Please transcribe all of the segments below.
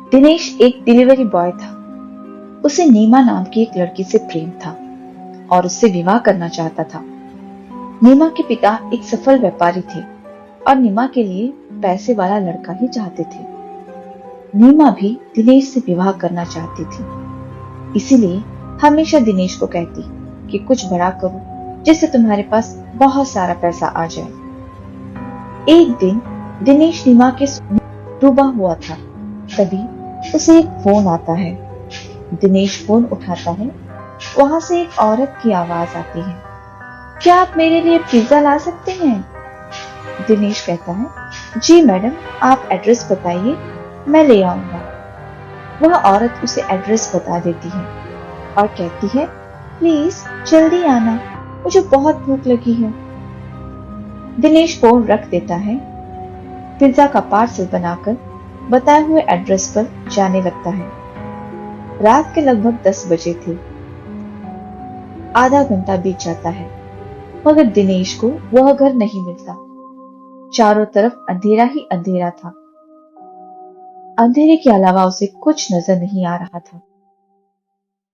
दिनेश एक delivery boy था। उसे नीमा नाम की एक लड़की से प्रेम था और उससे विवाह करना चाहता था। नीमा के पिता एक सफल व्यापारी थे और नीमा के लिए पैसे वाला लड़का ही चाहते थे। नीमा भी दिनेश से विवाह करना चाहती थी, इसीलिए हमेशा दिनेश को कहती कि कुछ बड़ा करो जिससे तुम्हारे पास बहुत सारा पैसा आ जाए। एक दिन दिनेश नीमा के डूबा हुआ था, तभी उसे एक फोन आता है। दिनेश फोन उठाता है। वहां से एक औरत की आवाज आती है, क्या आप मेरे लिए पिज्जा ला सकते हैं? दिनेश कहता है, जी मैडम, आप एड्रेस बताइए, मैं ले आऊंगा। वह औरत उसे एड्रेस बता देती है और कहती है, प्लीज जल्दी आना, मुझे बहुत भूख लगी है। दिनेश फोन रख देता है, पिज्जा का पार्सल बनाकर बताए हुए एड्रेस पर जाने लगता है। रात के लगभग 10 बजे थे। आधा घंटा बीत जाता है मगर दिनेश को वह घर नहीं मिलता। चारों तरफ अंधेरा ही अंधेरा था। अंधेरे के अलावा उसे कुछ नजर नहीं आ रहा था।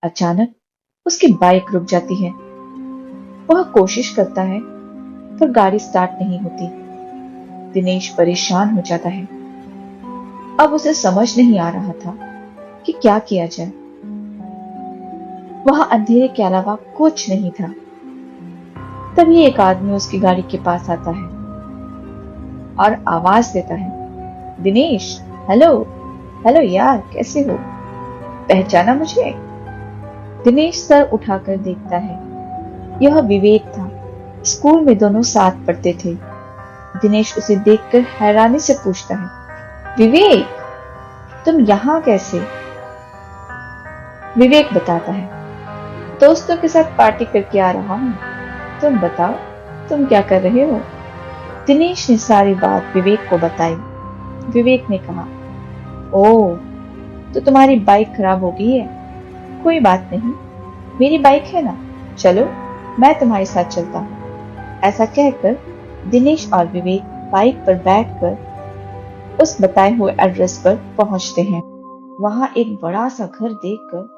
अचानक उसकी बाइक रुक जाती है। वह कोशिश करता है पर गाड़ी स्टार्ट नहीं होती। दिनेश परेशान हो जाता है। अब उसे समझ नहीं आ रहा था कि क्या किया जाए। वहां अंधेरे के अलावा कुछ नहीं था। तभी एक आदमी उसकी गाड़ी के पास आता है और आवाज देता है, दिनेश, हेलो हेलो यार, कैसे हो? पहचाना मुझे? दिनेश सर उठाकर देखता है। यह विवेक था। स्कूल में दोनों साथ पढ़ते थे। दिनेश उसे देखकर हैरानी से पूछता है, विवेक, तुम यहां कैसे? विवेक बताता है, दोस्तों के साथ पार्टी करके आ रहा हूं। तुम बताओ, तुम क्या कर रहे हो? दिनेश ने सारी बात विवेक को बताई। विवेक ने कहा, ओह, तो तुम्हारी बाइक खराब हो गई है। कोई बात नहीं, मेरी बाइक है ना, चलो मैं तुम्हारे साथ चलता हूँ। ऐसा कहकर दिनेश और विवेक बाइक पर बैठकर उस बताए हुए एड्रेस पर पहुंचते हैं। वहां एक बड़ा सा घर देखकर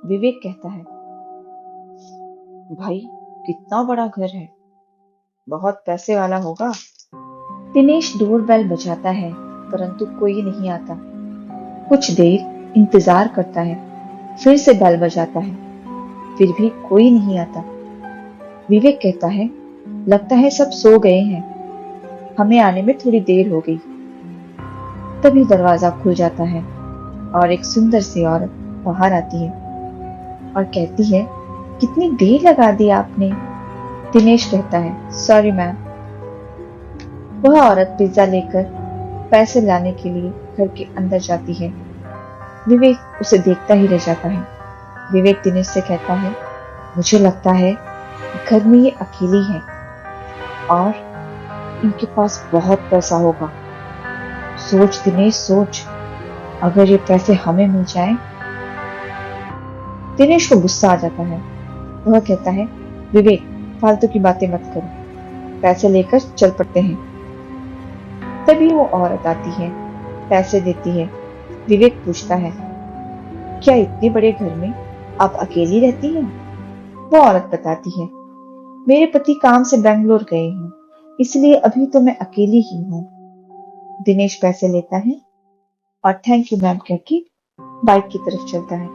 विवेक कहता है, भाई कितना बड़ा घर है, बहुत पैसे वाला होगा। दिनेश डोरबेल बजाता है परंतु कोई नहीं आता। कुछ देर इंतजार करता है, फिर से बेल बजाता है, फिर भी कोई नहीं आता। विवेक कहता है, लगता है सब सो गए हैं, हमें आने में थोड़ी देर हो गई। तभी दरवाजा खुल जाता है और एक सुंदर सी औरत बाहर आती है और कहती है, कितनी देर लगा दी आपने? दिनेश कहता है, सॉरी मैम। वह औरत पिज्जा लेकर पैसे लाने के लिए घर के अंदर जाती है। विवेक उसे देखता ही रह जाता है। विवेक दिनेश से कहता है, मुझे लगता है घर में ये अकेली है और इनके पास बहुत पैसा होगा। सोच दिनेश, सोच, अगर ये पैसे हमें मिल जाएं। दिनेश को गुस्सा आ जाता है। वह कहता है, विवेक, फालतू की बातें मत करो, पैसे लेकर चल पड़ते हैं। तभी वो औरत आती है, पैसे देती है। विवेक पूछता है, क्या इतने बड़े घर में आप अकेली रहती हैं? वो औरत बताती है, मेरे पति काम से बेंगलोर गए हैं, इसलिए अभी तो मैं अकेली ही हूँ। दिनेश पैसे लेता है और थैंक यू मैम कहकर बाइक की तरफ चलता है।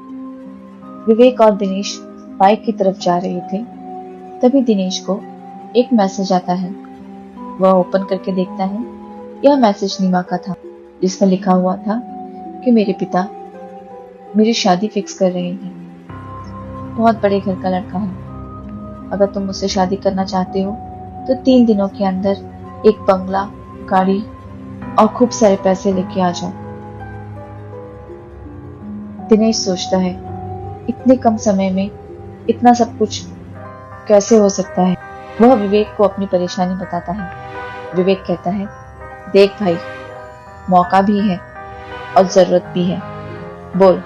विवेक और दिनेश बाइक की तरफ जा रहे थे। तभी दिनेश को एक मैसेज आता है। वह ओपन करके देखता है। यह मैसेज नीमा का था, जिसमें लिखा हुआ था कि मेरे पिता मेरी शादी फिक्स कर रहे हैं। बहुत बड़े घर का लड़का है। अगर तुम मुझसे शादी करना चाहते हो तो 3 दिनों के अंदर एक बंगला, गाड़ी और खूब सारे पैसे लेके आ जाओ। दिनेश सोचता है, इतने कम समय में इतना सब कुछ कैसे हो सकता है। वह विवेक को अपनी परेशानी बताता है। विवेक कहता है, देख भाई, मौका भी है और जरूरत भी है, बोल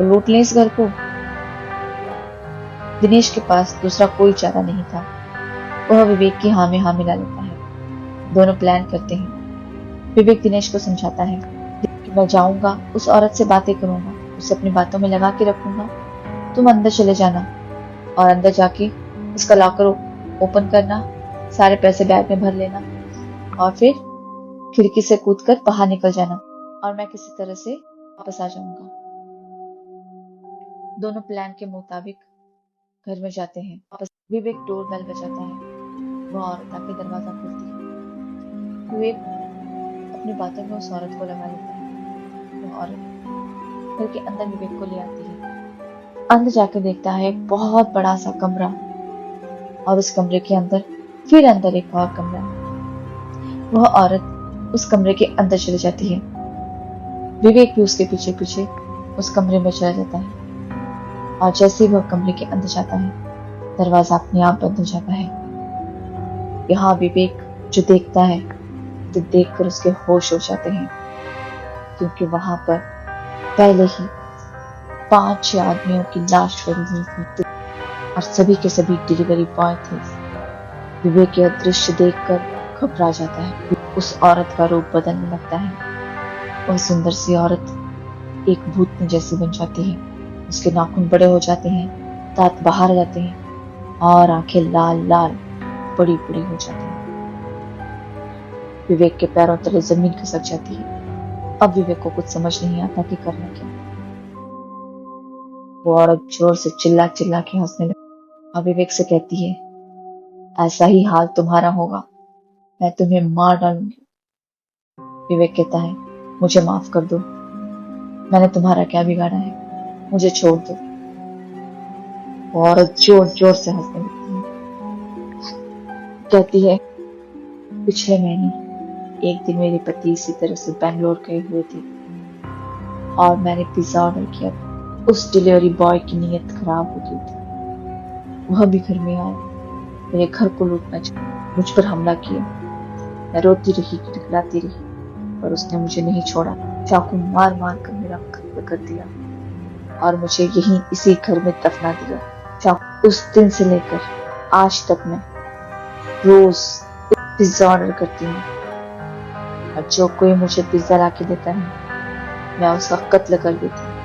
लूट ले इस घर को। दिनेश के पास दूसरा कोई चारा नहीं था। वह विवेक की हाँ में हाँ मिला लेता है। दोनों प्लान करते हैं। विवेक दिनेश को समझाता है कि मैं जाऊंगा, उस औरत से बातें करूंगा, उसे अपनी बातों में लगा के रखूंगा। तुम अंदर चले जाना और अंदर जाके उसका लॉकर ओपन करना, सारे पैसे बैग में भर लेना और फिर खिड़की से कूदकर बाहर निकल जाना और मैं किसी तरह से वापस आ जाऊंगा। दोनों प्लान के मुताबिक घर में जाते हैं। वापस विवेक डोर बेल बजाता है। वह औरत आके दरवाजा खोलती है। विवेक अपनी बातों में उस औरत को लगा लेता है। वह औरत घर के अंदर विवेक को ले आती है। अंदर जाकर देखता है एक बहुत बड़ा सा कमरा और उस कमरे के अंदर फिर अंदर एक और कमरा। वह औरत उस कमरे के अंदर चली जाती है। विवेक भी उसके पीछे पीछे उस कमरे में चला जाता है और जैसे ही वह कमरे के अंदर जाता है, दरवाजा अपने आप बंद हो जाता है। यहाँ विवेक जो देखता है तो देखकर उसके होश हो जाते हैं, क्योंकि वहां पर पहले ही 5-6 आदमियों की लाश पड़ी हुई थी और सभी के सभी डिलीवरी बॉय थे। विवेक यह दृश्य देखकर घबरा जाता है। उस औरत का रूप बदलने लगता है। वह सुंदर सी औरत एक भूतनी जैसी बन जाती है। उसके नाखून बड़े हो जाते हैं, दांत बाहर आ जाते हैं और आंखें लाल लाल बड़ी बड़ी हो जाती हैं। विवेक के पैरों तले जमीन खिसक जाती है। अब विवेक को कुछ समझ नहीं आता कि करना क्या। वो औरत जोर से चिल्ला चिल्ला के हंसने लगती और विवेक से कहती है, ऐसा ही हाल तुम्हारा होगा, मैं तुम्हें मार डालूंगी। विवेक कहता है, मुझे माफ कर दो, मैंने तुम्हारा क्या बिगाड़ा है, मुझे छोड़ दो। वो औरत जोर जोर से हंसने लगती है। कहती है, पिछले महीने एक दिन मेरे पति इसी तरह से बैंगलोर गए हुए थे और मैंने पिज्जा ऑर्डर किया। उस डिलीवरी बॉय की नीयत खराब हो गई थी। वह भी घर में आया, मेरे घर को लूटना चाहा, मुझ पर हमला किया। मैं रोती रही, गिड़गिड़ाती रही, पर उसने मुझे नहीं छोड़ा। चाकू मार मार कर मेरा कत्ल कर दिया और मुझे यहीं इसी घर में दफना दिया। चाकू उस दिन से लेकर आज तक मैं रोज पिज्जा ऑर्डर करती हूँ और जो कोई मुझे पिज्जा लाके देता है मैं उसका कत्ल कर देती हूँ।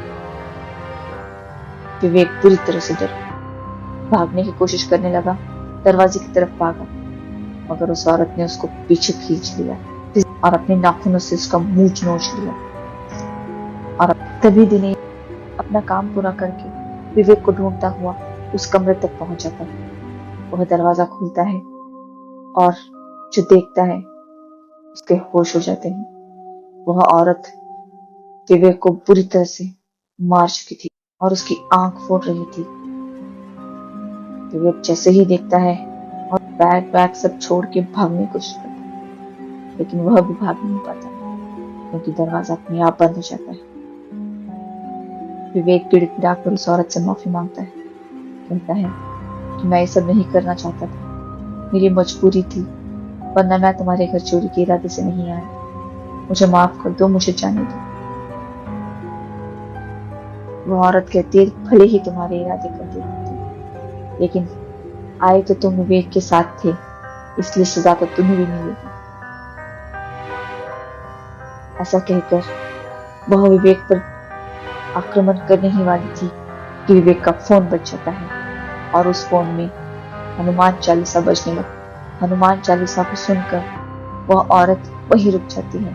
विवेक बुरी तरह से डर भागने की कोशिश करने लगा, दरवाजे की तरफ भागा, मगर उस औरत ने उसको पीछे खींच लिया और अपने नाखूनों से उसका मुंह नोच लिया। और तभी दिनेश अपना काम पूरा करके विवेक को ढूंढता हुआ उस कमरे तक पहुंच जाता है। वह दरवाजा खोलता है और जो देखता है उसके होश हो जाते हैं। वह औरत विवेक को बुरी तरह से मार चुकी थी और उसकी आंख फोड़ रही थी। विवेक जैसे ही देखता है और बैग बैग सब छोड़ के भागने की कोशिश करता है, लेकिन वह भी भाग नहीं पाता क्योंकि दरवाजा अपने आप बंद हो जाता है। विवेक गिड़गिड़ा कर उस औरत से माफी मांगता है। कहता है कि मैं ये सब नहीं करना चाहता था, मेरी मजबूरी थी, वरना मैं तुम्हारे घर चोरी के इरादे से नहीं आया। मुझे माफ कर दो, मुझे जाने दो। वो औरत कहती है, भले ही तुम्हारे इरादे कर दो, लेकिन आए तो तुम विवेक के साथ थे, इसलिए सजा तो तुम्हें भी मिलेगी। ऐसा कहकर वह विवेक पर आक्रमण करने ही वाली थी कि विवेक का फोन बज जाता है और उस फोन में हनुमान चालीसा बजने लगती। हनुमान चालीसा को सुनकर वह औरत वहीं रुक जाती है।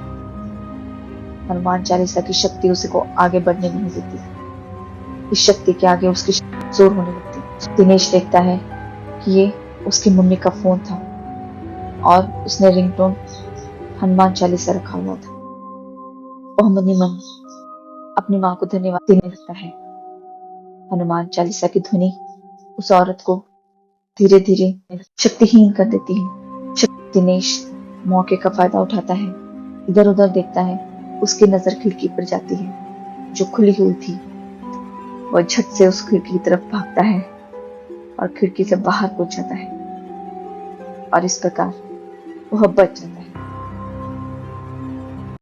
हनुमान चालीसा की शक्ति उसे को आगे बढ़ने नहीं देती। इस शक्ति के आगे उसकी जोर होने लगती। दिनेश देखता है कि ये उसकी मम्मी का फोन था और उसने रिंगटोन हनुमान चालीसा रखा हुआ था। वह मन ही मन अपनी माँ को धन्यवाद देने लगता है। हनुमान चालीसा की ध्वनि उस औरत को धीरे धीरे शक्तिहीन कर देती है। दिनेश मौके का फायदा उठाता है, इधर उधर देखता है। उसकी नजर खिड़की पर जाती है जो खुली हुई थी। वह झट से उस खिड़की की तरफ भागता है और खिड़की से बाहर कूद जाता है और इस प्रकार वह बच जाता है।